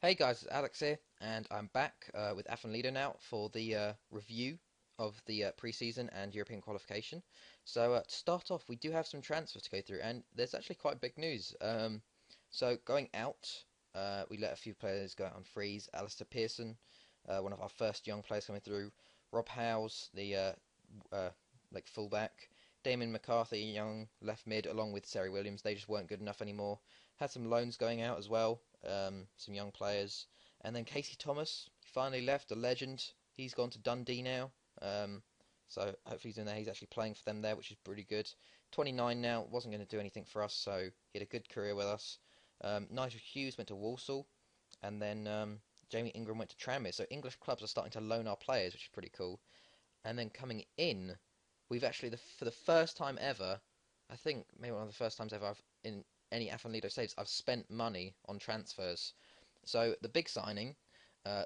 Hey guys, it's Alex here, and I'm back with Afan Lido now for the review of the pre-season and European qualification. So to start off, we do have some transfers to go through, and there's actually quite big news. So going out, we let a few players go out on freeze. Alistair Pearson, one of our first young players coming through. Rob Howes, the uh, like fullback. Damien McCarthy, young left mid, along with Seri Williams. They just weren't good enough anymore. Had some loans going out as well, some young players. And then Casey Thomas, he finally left, a legend. He's gone to Dundee now. So hopefully he's in there. He's actually playing for them there, which is pretty good. 29 now, wasn't going to do anything for us, so he had a good career with us. Nigel Hughes went to Walsall, and then Jamie Ingram went to Tranmere. So English clubs are starting to loan our players, which is pretty cool. And then coming in, we've actually, for the first time ever, I think maybe one of the first times ever I've in any Afan Lido saves, I've spent money on transfers. So the big signing,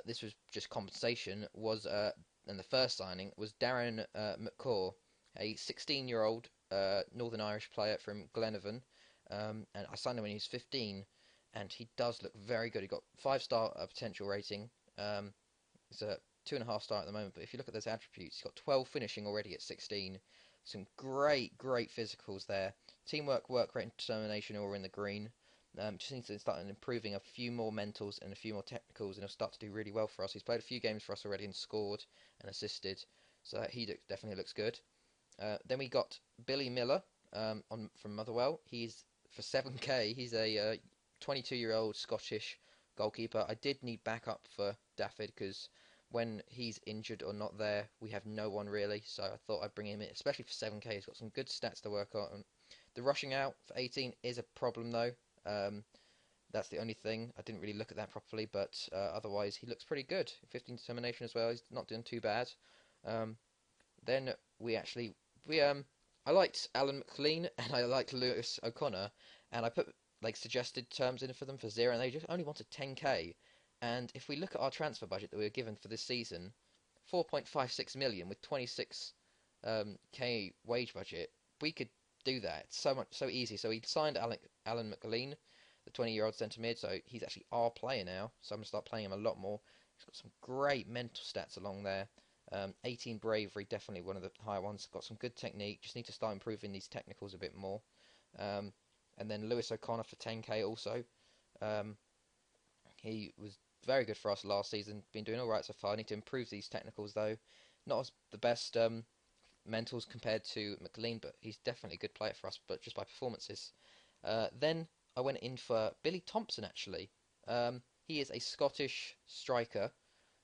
this was just compensation, was and the first signing was Darren McCaw, a 16-year-old Northern Irish player from Glenavon, and I signed him when he was 15, and he does look very good. He got 5-star potential rating. He's a 2.5 star at the moment, but if you look at those attributes, he's got 12 finishing already at 16. Some great, great physicals there. Teamwork, work rate, and determination all in the green. Just needs to start improving a few more mentals and a few more technicals, and he'll start to do really well for us. He's played a few games for us already and scored and assisted, so he definitely looks good. Then we got Billy Miller from Motherwell. He's for 7k. He's a 22-year-old Scottish goalkeeper. I did need backup for Daffyd because when he's injured or not there, we have no one really. So I thought I'd bring him in, especially for 7k. He's got some good stats to work on. The rushing out for 18 is a problem though. That's the only thing. I didn't really look at that properly, but otherwise he looks pretty good. 15 determination as well. He's not doing too bad. Um, then we I liked Alan McLean and I liked Lewis O'Connor, and I put like suggested terms in for them for zero, and they just only wanted 10k. And if we look at our transfer budget that we were given for this season, 4.56 million with 26 k wage budget, we could do that. It's so easy. So he signed Alan McLean, the 20-year-old centre mid. So he's actually our player now. So I'm gonna start playing him a lot more. He's got some great mental stats along there. 18 bravery, definitely one of the higher ones. Got some good technique. Just need to start improving these technicals a bit more. Um, and then Lewis O'Connor for 10k also. Um, he was very good for us last season. Been doing all right so far. I need to improve these technicals though. Not as the best mentals compared to McLean, but he's definitely a good player for us. But just by performances. Then I went in for Billy Thompson actually. He is a Scottish striker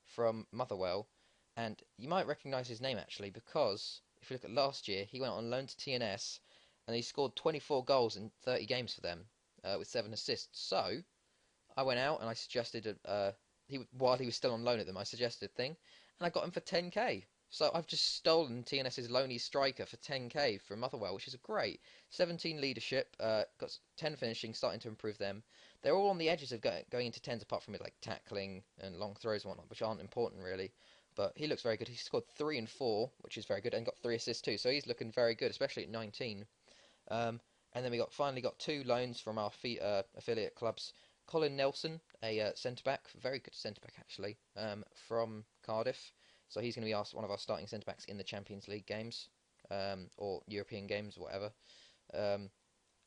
from Motherwell, and you might recognise his name actually because if you look at last year, he went on loan to TNS and he scored 24 goals in 30 games for them with 7 assists. So I went out and I suggested while he was still on loan at them, I suggested a thing, and I got him for 10k. So I've just stolen TNS's loanee striker for 10k from Motherwell, which is great. 17 leadership, got 10 finishing, starting to improve them. They're all on the edges of going into tens, apart from like tackling and long throws and whatnot, which aren't important really. But he looks very good. He scored 3 and 4, which is very good, and got 3 assists too. So he's looking very good, especially at 19. And then we finally got 2 loans from our affiliate clubs. Colin Nelson, a centre back, very good centre back actually, from Cardiff. So he's going to be one of our starting centre backs in the Champions League games, or European games, whatever. Um,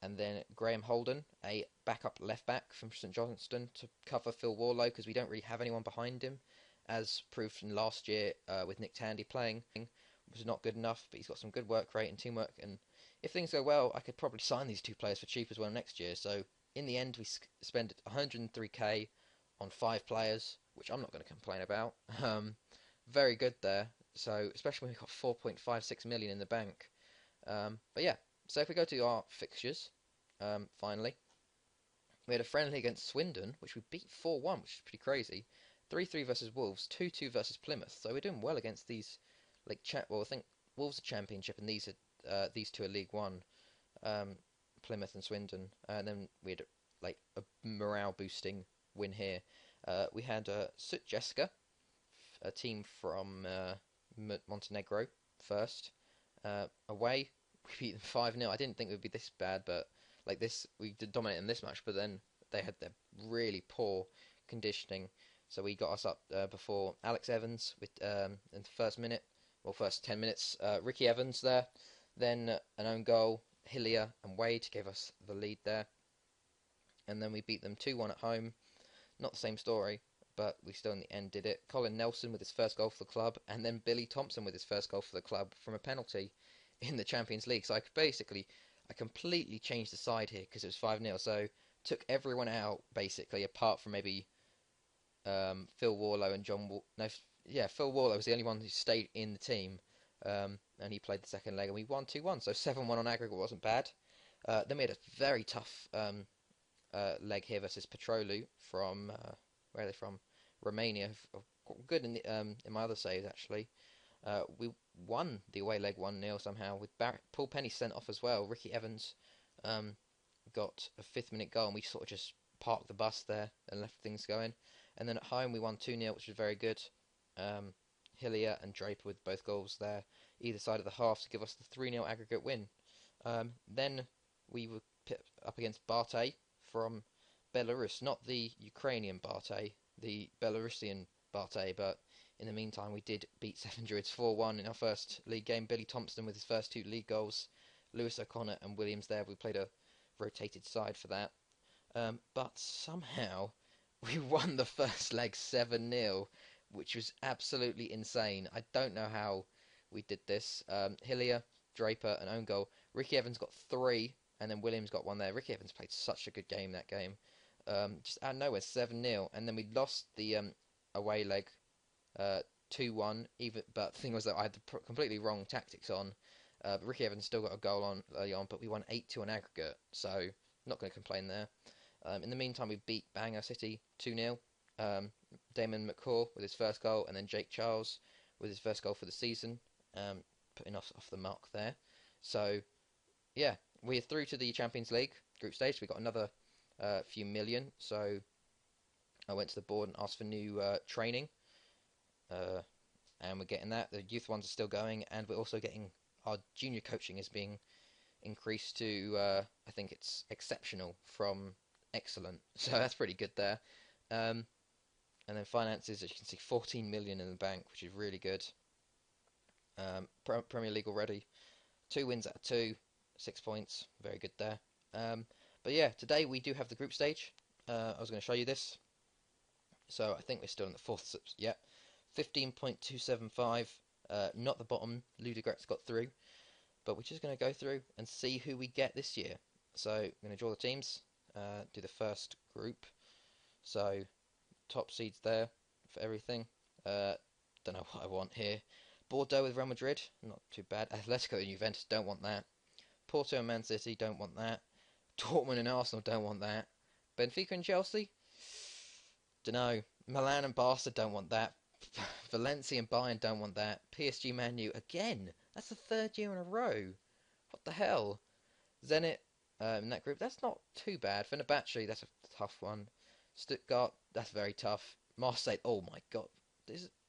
and then Graham Holden, a backup left back from St Johnstone to cover Phil Warlow because we don't really have anyone behind him, as proved from last year with Nick Tandy playing. Was not good enough, but he's got some good work rate and teamwork. And if things go well, I could probably sign these 2 players for cheap as well next year. So in the end, we spent 103k on 5 players, which I'm not going to complain about. Very good there. So especially when we got 4.56 million in the bank. But yeah, so if we go to our fixtures, finally, we had a friendly against Swindon, which we beat 4-1, which is pretty crazy. 3-3 versus Wolves, 2-2 versus Plymouth. So we're doing well against these, well, I think Wolves are Championship and these two are League One, Plymouth and Swindon. And then we had like a morale boosting win here. We had Sut Jeska, a team from Montenegro, first. Away, we beat them 5-0. I didn't think it would be this bad, but like this, we did dominate in this match, but then they had their really poor conditioning. So we got us up before Alex Evans with in the first minute, well, first 10 minutes. Ricky Evans there, then an own goal. Hillier and Wade gave us the lead there, and then we beat them 2-1 at home. Not the same story, but we still in the end did it. Colin Nelson with his first goal for the club, and then Billy Thompson with his first goal for the club from a penalty in the Champions League. So I completely changed the side here because it was 5-0. So took everyone out basically, apart from maybe Phil Warlow and John. No, yeah, Phil Warlow was the only one who stayed in the team, and he played the second leg, and we won 2-1. So 7-1 on aggregate wasn't bad. Then we had a very tough leg here versus Petrolu from where are they from? Romania. Good in my other saves actually. We won the away leg 1-0 somehow with Paul Penny sent off as well. Ricky Evans got a 5th-minute goal, and we sort of just parked the bus there and left things going. And then at home we won 2-0, which was very good. Hillier and Draper with both goals there, either side of the half, to give us the 3-0 aggregate win. Then we were pit up against Barte from Belarus, not the Ukrainian Barte, the Belarusian Barte, but in the meantime we did beat Seven Druids 4-1 in our first league game. Billy Thompson with his first 2 league goals, Lewis O'Connor and Williams there. We played a rotated side for that. But somehow we won the first leg 7-0, which was absolutely insane. I don't know how we did this. Hillier, Draper, an own goal. Ricky Evans got 3, and then Williams got 1 there. Ricky Evans played such a good game that game. Just out of nowhere, 7-0, and then we lost the away leg 2-1. But the thing was that I had the completely wrong tactics on. But Ricky Evans still got a goal on early on, but we won 8-2 on aggregate, so not going to complain there. In the meantime, we beat Bangor City 2-0. Damon McCaw with his first goal, and then Jake Charles with his first goal for the season, putting us off the mark there. So, yeah, we're through to the Champions League group stage. We got another few million, so I went to the board and asked for new training, and we're getting that. The youth ones are still going, and we're also getting our junior coaching is being increased to, I think it's exceptional from excellent, so that's pretty good there. And then finances, as you can see, 14 million in the bank, which is really good. Premier League already, 2 wins out of 2, 6 points, very good there. But yeah, today we do have the group stage. I was going to show you this. So I think we're still in the 4th, yeah, 15.275, not the bottom. Ludogorets got through, but we're just going to go through and see who we get this year. So I'm going to draw the teams, do the first group. So top seeds there for everything. Don't know what I want here. Bordeaux with Real Madrid, not too bad. Atletico and Juventus, don't want that. Porto and Man City, don't want that. Dortmund and Arsenal, don't want that. Benfica and Chelsea, don't know. Milan and Barca, don't want that. Valencia and Bayern, don't want that. PSG, Man U, again. That's the 3rd year in a row. What the hell? Zenit in that group, that's not too bad. Fenerbahce, that's a tough one. Stuttgart, that's very tough. Marseille, oh my god,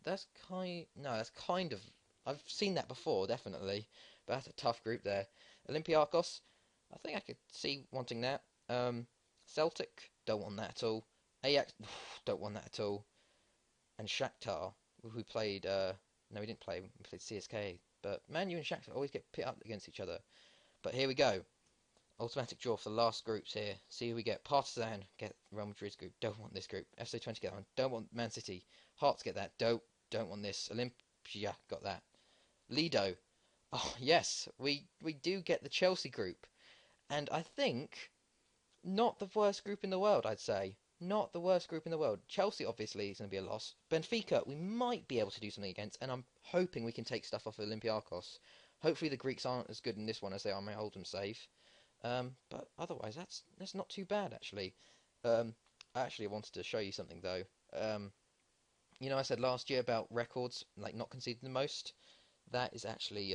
that's kind of, I've seen that before, definitely, but that's a tough group there. Olympiacos, I think I could see wanting that. Celtic, don't want that at all. Ajax, don't want that at all. And Shakhtar, who played, no, we didn't play, we played CSK, but Man U and Shakhtar always get pit up against each other. But here we go. Automatic draw for the last groups here. See who we get. Partizan get Real Madrid's group. Don't want this group. FC20 get one. Don't want Man City. Hearts get that. Don't want this. Olympia got that. Lido. Oh yes, we do get the Chelsea group, and I think not the worst group in the world. I'd say not the worst group in the world. Chelsea obviously is going to be a loss. Benfica we might be able to do something against, and I'm hoping we can take stuff off Olympiacos. Hopefully the Greeks aren't as good in this one as they are in my Oldham save. But otherwise, that's not too bad actually. I actually wanted to show you something though. You know, I said last year about records, like not conceding the most. That is actually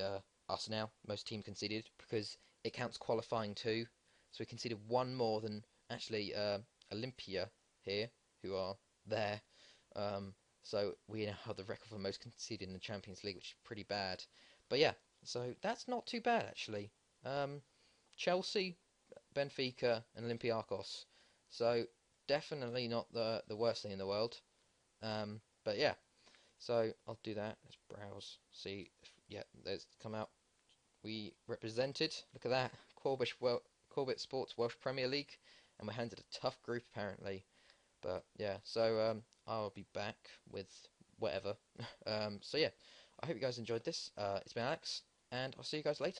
us now, most team conceded, because it counts qualifying too. So we conceded 1 more than actually Olympia here, who are there. So we now have the record for most conceded in the Champions League, which is pretty bad. But yeah, so that's not too bad actually. Chelsea, Benfica, and Olympiacos. So definitely not the worst thing in the world. But yeah, so I'll do that. Let's browse, see if, yeah, there's come out. We represented. Look at that, Corbett Sports Welsh Premier League, and we're handed a tough group apparently. But yeah, so I'll be back with whatever. So yeah, I hope you guys enjoyed this. It's been Alex, and I'll see you guys later.